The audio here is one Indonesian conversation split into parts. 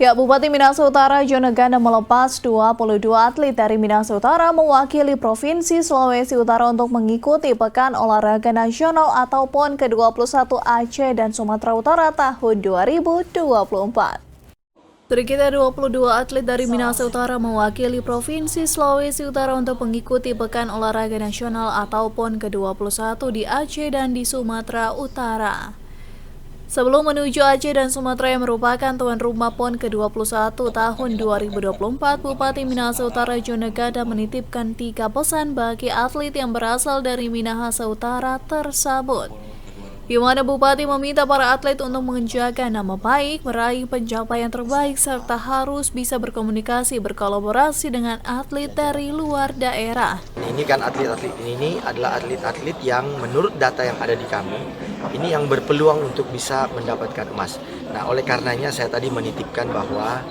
Ya, Bupati Minahasa Utara Joneganda melepas 22 atlet dari Minahasa Utara mewakili Provinsi Sulawesi Utara untuk mengikuti Pekan Olahraga Nasional atau PON ke-21 Aceh dan Sumatera Utara tahun 2024. Sedikitnya 22 atlet dari Minahasa Utara mewakili Provinsi Sulawesi Utara untuk mengikuti Pekan Olahraga Nasional atau PON ke-21 di Aceh dan di Sumatera Utara. Sebelum menuju Aceh dan Sumatera yang merupakan tuan rumah PON ke-21 tahun 2024, Bupati Minahasa Utara Joneganda menitipkan 3 pesan bagi atlet yang berasal dari Minahasa Utara tersebut. Di mana Bupati meminta para atlet untuk menjaga nama baik, meraih pencapaian terbaik, serta harus bisa berkomunikasi, berkolaborasi dengan atlet dari luar daerah. Ini kan atlet-atlet ini adalah atlet-atlet yang menurut data yang ada di kami, ini yang berpeluang untuk bisa mendapatkan emas. Nah, oleh karenanya saya tadi menitipkan bahwa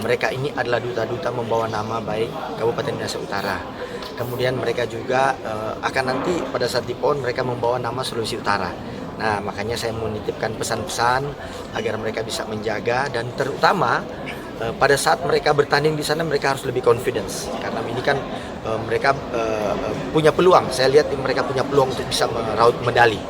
mereka ini adalah duta-duta membawa nama baik Kabupaten Minahasa Utara. Kemudian mereka juga akan nanti pada saat di PON mereka membawa nama Sulawesi Utara. Nah, makanya saya menitipkan pesan-pesan agar mereka bisa menjaga, dan terutama pada saat mereka bertanding di sana mereka harus lebih confidence, karena ini kan mereka punya peluang. Saya lihat mereka punya peluang untuk bisa meraup medali.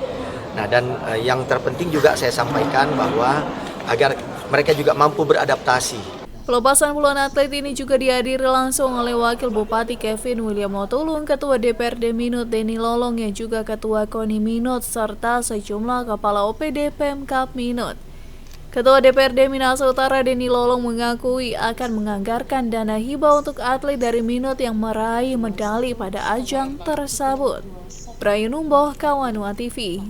Nah, dan yang terpenting juga saya sampaikan bahwa agar mereka juga mampu beradaptasi. Pelepasan puluhan atlet ini juga dihadiri langsung oleh Wakil Bupati Kevin William Motulung, Ketua DPRD Minut Denny Lolong yang juga Ketua KONI Minut, serta sejumlah Kepala OPD Pemkab Minut. Ketua DPRD Minahasa Utara Denny Lolong mengakui akan menganggarkan dana hibah untuk atlet dari Minut yang meraih medali pada ajang tersebut. Brayu Numboh, Kawanua TV.